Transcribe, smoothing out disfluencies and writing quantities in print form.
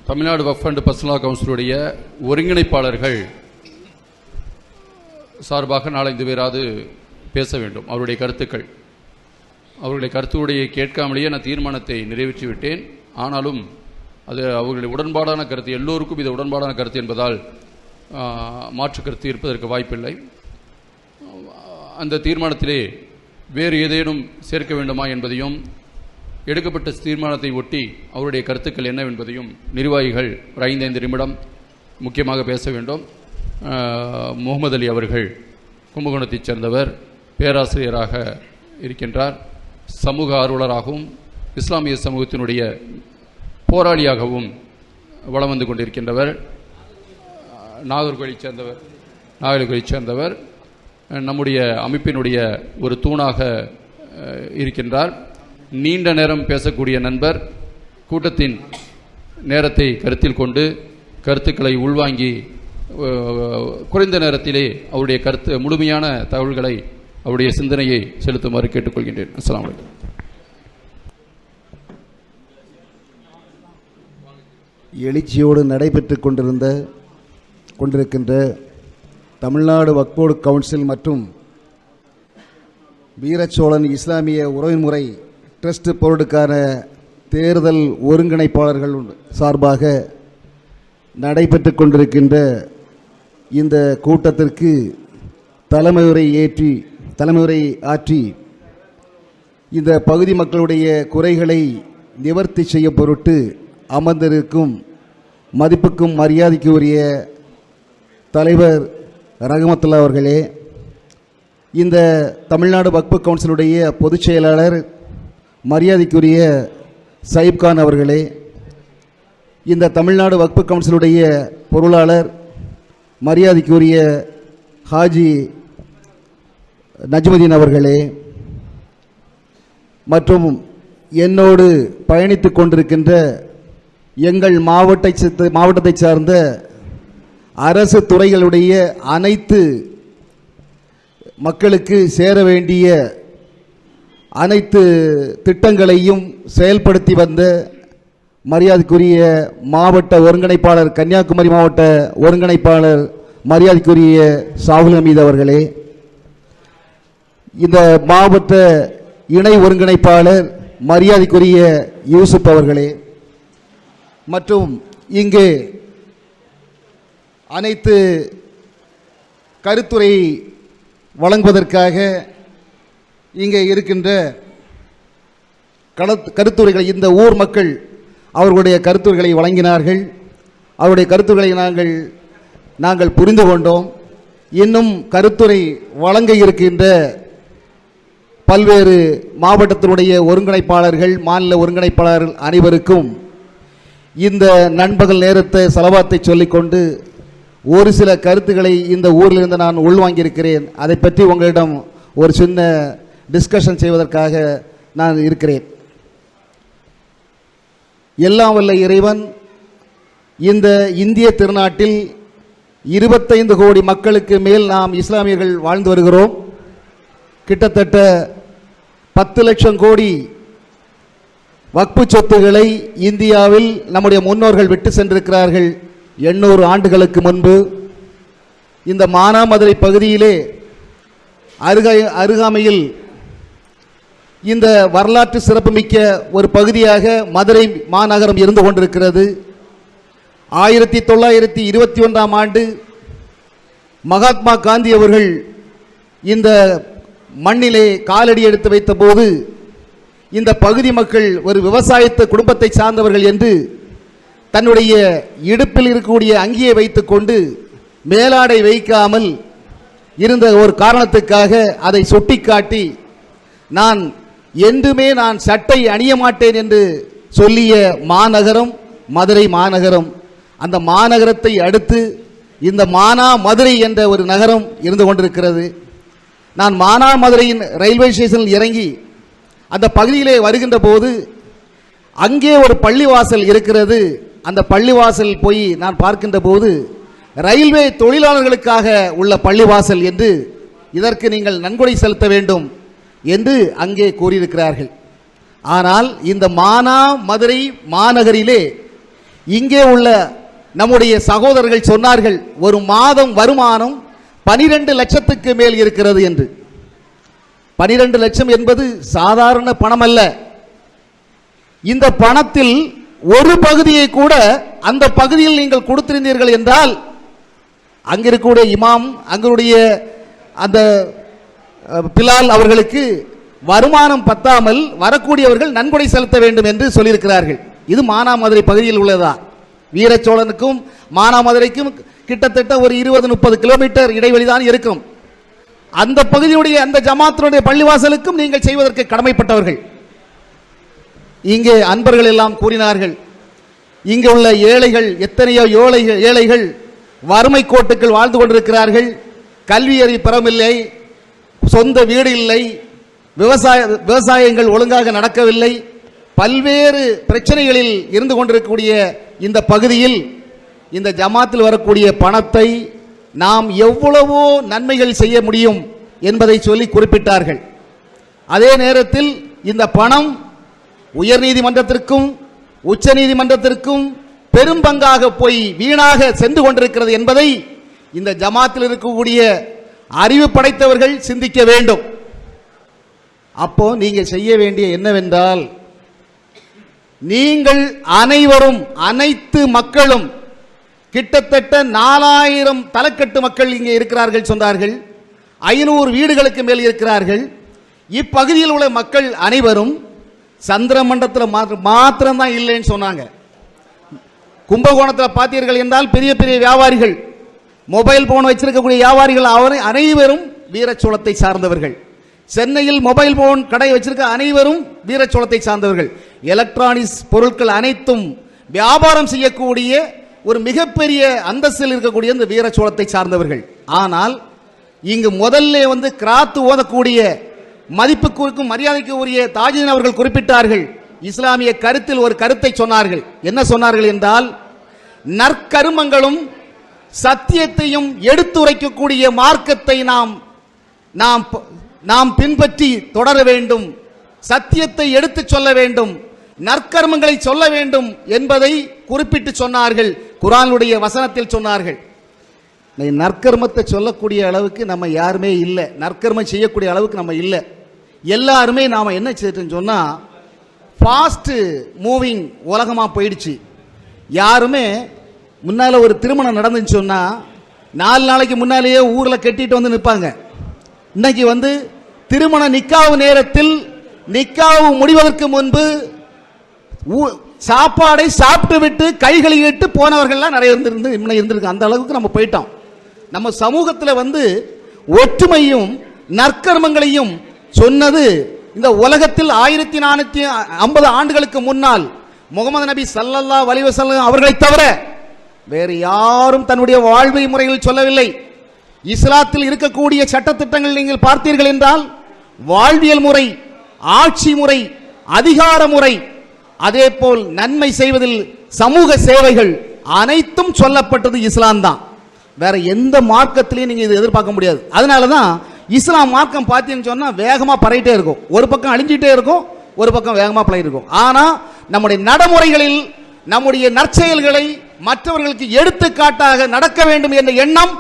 Tamil Nadu Waqf and personal கவுன்சிலுடைய ஒருங்கிணைப்பாளர்கள் சார்பாக நாலஞ்சு பேராது பேச வேண்டும். அவருடைய கருத்துடைய கேட்காமலேயே நான் தீர்மானத்தை நிறைவேற்றிவிட்டேன். ஆனாலும் அது அவர்களுடைய உடன்பாடான கருத்து, எல்லோருக்கும் இது உடன்பாடான கருத்து என்பதால் மாற்று கருத்து இருப்பதற்கு வாய்ப்பில்லை. அந்த தீர்மானத்திலே வேறு ஏதேனும் சேர்க்க வேண்டுமா என்பதையும், எடுக்கப்பட்ட தீர்மானத்தை ஒட்டி அவருடைய கருத்துக்கள் என்னவென்பதையும் நிர்வாகிகள் ஒரு 5 நிமிடம் முக்கியமாக பேச வேண்டும். முகமது அலி அவர்கள் கும்பகோணத்தைச் சேர்ந்தவர், பேராசிரியராக இருக்கின்றார், சமூக ஆர்வலராகவும் இஸ்லாமிய சமூகத்தினுடைய போராளியாகவும் வலம் வந்து கொண்டிருக்கின்றவர். நாகர்கோயிலைச் சேர்ந்தவர், நம்முடைய அமைப்பினுடைய ஒரு தூணாக இருக்கின்றார். நீண்ட நேரம் பேசக்கூடிய நண்பர், கூட்டத்தின் நேரத்தை கருத்தில் கொண்டு கருத்துக்களை உள்வாங்கி குறைந்த நேரத்திலே அவருடைய முழுமையான தகவல்களை, அவருடைய சிந்தனையை செலுத்துமாறு கேட்டுக்கொள்கின்றேன். அஸ்ஸலாமு அலைக்கும். எழுச்சியோடு நடைபெற்று கொண்டிருக்கின்ற தமிழ்நாடு வக்ஃப் போர்டு கவுன்சில் மற்றும் வீரச்சோழன் இஸ்லாமிய உறவுமுறை ட்ரஸ்ட் போர்டுக்கான தேர்தல் ஒருங்கிணைப்பாளர்கள் சார்பாக நடைபெற்று கொண்டிருக்கின்ற இந்த கூட்டத்திற்கு தலைமையுரை ஆற்றி இந்த பகுதி மக்களுடைய குறைகளை நிவர்த்தி செய்ய பொருட்டு அமர்ந்திருக்கும் மதிப்புக்கும் மரியாதைக்கு உரிய தலைவர் ரஹமத்துல்லா அவர்களே, இந்த தமிழ்நாடு வக்ஃப் கவுன்சிலுடைய பொதுச் செயலாளர் மரியாதைக்குரிய சயிப்கான் அவர்களே, இந்த தமிழ்நாடு வக்ஃப் கவுன்சிலுடைய பொருளாளர் மரியாதைக்குரிய ஹாஜி நஜ்முதீன் அவர்களே, மற்றும் என்னோடு பயணித்து கொண்டிருக்கின்ற எங்கள் மாவட்டத்தை சார்ந்த அரசு துறைகளுடைய அனைத்து மக்களுக்கு சேர வேண்டிய அனைத்து திட்டங்களையும் செயல்படுத்தி வந்த மரியாதைக்குரிய மாவட்ட ஒருங்கிணைப்பாளர், கன்னியாகுமரி மாவட்ட ஒருங்கிணைப்பாளர் மரியாதைக்குரிய சாகுல் ஹமீத் அவர்களே, இந்த மாவட்ட இணை ஒருங்கிணைப்பாளர் மரியாதைக்குரிய யூசுப் அவர்களே, மற்றும் இங்கே அனைத்து கருத்துரை வழங்குவதற்காக இங்கே இருக்கின்ற கருத்துரைகளை இந்த ஊர் மக்கள் அவர்களுடைய கருத்துரைகளை வழங்கினார்கள். அவருடைய கருத்துரைகளை நாங்கள் புரிந்து கொண்டோம். இன்னும் கருத்துரை வழங்க இருக்கின்ற பல்வேறு மாவட்டத்தினுடைய ஒருங்கிணைப்பாளர்கள், மாநில ஒருங்கிணைப்பாளர்கள் அனைவருக்கும் இந்த நண்பகல் நேரத்தை செலவாத்தை சொல்லிக்கொண்டு ஒரு சில கருத்துக்களை இந்த ஊரிலிருந்து நான் உள்வாங்கியிருக்கிறேன். அதை பற்றி உங்களிடம் ஒரு சின்ன டிஸ்கஷன் செய்வதற்காக நான் இருக்கிறேன். எல்லாம் வல்ல இறைவன் இந்த இந்திய திருநாட்டில் 25 கோடி மக்களுக்கு மேல் நாம் இஸ்லாமியர்கள் வாழ்ந்து வருகிறோம். கிட்டத்தட்ட 10 லட்சம் கோடி வக்ஃபு சொத்துக்களை இந்தியாவில் நம்முடைய முன்னோர்கள் விட்டு சென்றிருக்கிறார்கள். 800 ஆண்டுகளுக்கு முன்பு இந்த மானாமதுரை பகுதியிலே அருகாமையில் இந்த வரலாற்று சிறப்புமிக்க ஒரு பகுதியாக மதுரை மாநகரம் இருந்து கொண்டிருக்கிறது. 1921ஆம் ஆண்டு மகாத்மா காந்தி அவர்கள் இந்த மண்ணிலே காலடி எடுத்து வைத்த போது இந்த பகுதி மக்கள் ஒரு விவசாயத்து குடும்பத்தை சார்ந்தவர்கள் என்று தன்னுடைய இடுப்பில் இருக்கக்கூடிய அங்கியை வைத்துக்கொண்டு மேலாடை வைக்காமல் இருந்த ஒரு காரணத்துக்காக அதை சுட்டிக்காட்டி, நான் என்றுமே சட்டை அணிய மாட்டேன் என்று சொல்லிய மாநகரம் மதுரை மாநகரம். அந்த மாநகரத்தை அடுத்து இந்த மானாமதுரை என்ற ஒரு நகரம் இருந்து கொண்டிருக்கிறது. நான் மானாமதுரையின் ரயில்வே ஸ்டேஷனில் இறங்கி அந்த பகுதியிலே வருகின்ற போது அங்கே ஒரு பள்ளிவாசல் இருக்கிறது. அந்த பள்ளிவாசல் போய் நான் பார்க்கின்ற போது ரயில்வே தொழிலாளர்களுக்காக உள்ள பள்ளிவாசல் என்று, இதற்கு நீங்கள் நன்கொடை செலுத்த வேண்டும் என்று அங்கே கூறியிருக்கிறார்கள். ஆனால் இந்த மதுரை மாநகரிலே இங்கே உள்ள நம்முடைய சகோதரர்கள் சொன்னார்கள், ஒரு மாதம் வருமானம் 12 லட்சத்துக்கு மேல் இருக்கிறது என்று. 12 லட்சம் என்பது சாதாரண பணம் அல்ல. இந்த பணத்தில் ஒரு பகுதியை கூட அந்த பகுதியில் நீங்கள் கொடுத்திருந்தீர்கள் என்றால் அங்கிருக்கக்கூடிய இமாம், அங்களுடைய அந்த பிலால் அவர்களுக்கு வருமானம் பத்தாமல் வரக்கூடியவர்கள் நன்கொடை செலுத்த வேண்டும் என்று சொல்லியிருக்கிறார்கள். இது மானாமதுரை பகுதியில் உள்ளதா. வீரச்சோழனுக்கும் மானாமதுரைக்கும் கிட்டத்தட்ட ஒரு 20-30 கிலோமீட்டர் இடைவெளி தான் இருக்கும். அந்த பகுதியுடைய அந்த ஜமாத்தினுடைய பள்ளிவாசலுக்கும் நீங்கள் செய்வதற்கு கடமைப்பட்டவர்கள். இங்கே அன்பர்கள் எல்லாம் கூறினார்கள், இங்கே உள்ள ஏழைகள், எத்தனையோ ஏழைகள் வறுமை கோட்டுக்குள் வாழ்ந்து கொண்டிருக்கிறார்கள். கல்வி அறிவு பெறவில்லை, சொந்த வீடு இல்லை, விவசாயங்கள் ஒழுங்காக நடக்கவில்லை, பல்வேறு பிரச்சனைகளில் இருந்து கொண்டிருக்கக்கூடிய இந்த பகுதியில் இந்த ஜமாத்தில் வரக்கூடிய பணத்தை நாம் எவ்வளவோ நன்மைகள் செய்ய முடியும் என்பதை சொல்லி குறிப்பிட்டார்கள். அதே நேரத்தில் இந்த பணம் உயர் நீதிமன்றத்திற்கும் உச்ச நீதிமன்றத்திற்கும் பெரும் பங்காக போய் வீணாக சென்று கொண்டிருக்கிறது என்பதை இந்த ஜமாத்தில் இருக்கக்கூடிய அறிவு படைத்தவர்கள் சிந்திக்க வேண்டும். அப்போ நீங்க செய்ய வேண்டிய என்னவென்றால், நீங்கள் அனைவரும், அனைத்து மக்களும், கிட்டத்தட்ட 4000 தலைக்கட்டு மக்கள் இங்கே இருக்கிறார்கள் சொன்னார்கள். 500 வீடுகளுக்கு மேல் இருக்கிறார்கள். இப்பகுதியில் உள்ள மக்கள் அனைவரும் சந்திர மண்டலத்தில் மாத்திரம்தான் இல்லைன்னு சொன்னாங்க. கும்பகோணத்தில் பார்த்தீர்கள் என்றால் பெரிய பெரிய வியாபாரிகள், மொபைல் போன் வச்சிருக்கக்கூடிய வியாபாரிகள் அனைவரும் வீரச்சோளத்தை சார்ந்தவர்கள். சென்னையில் மொபைல் போன் கடை வச்சிருக்க அனைவரும் வீரச்சோளத்தை சார்ந்தவர்கள். எலக்ட்ரானிக்ஸ் பொருட்கள் அனைத்தும் வியாபாரம் செய்யக்கூடிய ஒரு மிகப்பெரிய அந்தஸ்தில் இருக்கக்கூடிய இந்த வீரச்சோளத்தை சார்ந்தவர்கள். ஆனால் இங்கு முதல்ல கிராத்து ஓதக்கூடிய மதிப்புக்கும் மரியாதைக்கு உரிய தாஜுதீன் அவர்கள் குறிப்பிட்டார்கள். இஸ்லாமிய கருத்தில் ஒரு கருத்தை சொன்னார்கள். என்ன சொன்னார்கள் என்றால், நற்கருமங்களும் சத்தியத்தையும் எடுத்துரைக்கக்கூடிய மார்க்கத்தை நாம் பின்பற்றி தொடர வேண்டும், சத்தியத்தை எடுத்து சொல்ல வேண்டும், நற்கர்மங்களை சொல்ல வேண்டும் என்பதை குறிப்பிட்டு சொன்னார்கள். குர்ஆனுடைய வசனத்தில் சொன்னார்கள். நற்கர்மத்தை சொல்லக்கூடிய அளவுக்கு நம்ம யாருமே இல்லை, நற்கர்மம் செய்யக்கூடிய அளவுக்கு நம்ம இல்லை. எல்லாருமே நாம் என்ன செய்யறோம்னு சொன்னா, ஃபாஸ்ட் மூவிங் உலகமா போயிடுச்சு. யாருமே முன்னால ஒரு திருமணம் நடந்துன்னு சொன்னா 4 நாளைக்கு முன்னாலேயே ஊர்ல கட்டிட்டு வந்து நிற்பாங்க. இன்னைக்கு திருமண நிக்காவு நேரத்தில், நிக்காவு முடிவதற்கு முன்பு சாப்பாடை சாப்பிட்டு விட்டு கை கழுவிட்டு போனவர்கள்லாம் நிறைய இருந்திருக்கு. அந்த அளவுக்கு நம்ம போயிட்டோம். நம்ம சமூகத்தில் ஒற்றுமையும் நற்கர்மங்களையும் சொன்னது இந்த உலகத்தில் 1450 ஆண்டுகளுக்கு முன்னால் முகமது நபி ஸல்லல்லாஹு அலைஹி வஸல்லம் அவர்களை தவிர வேறு யாரும் தன்னுடைய வாழ்வை முறையில் சொல்லவில்லை. இஸ்லாத்தில் இருக்கக்கூடிய சட்டத்திட்டங்கள் நீங்கள் பார்த்தீர்கள் என்றால், வாழ்வியல் முறை, ஆட்சி முறை, அதிகார முறை, அதே போல் நன்மை செய்வதில் சமூக சேவைகள் அனைத்தும் சொல்லப்பட்டது இஸ்லாம் தான். வேற எந்த மார்க்கத்திலையும் நீங்க இதை எதிர்பார்க்க முடியாது. அதனாலதான் இஸ்லாம் மார்க்கம் பார்த்தீங்கன்னு சொன்னா வேகமா பரவிட்டே இருக்கும். ஒரு பக்கம் அழிஞ்சிட்டே இருக்கும், ஒரு பக்கம் வேகமா பரவி இருக்கும். ஆனா நம்முடைய நடைமுறைகளில் நம்முடைய நற்செயல்களை மற்றவர்களுக்கு எடுத்துக்காட்டாக நடக்க வேண்டும் என்ற எண்ணம்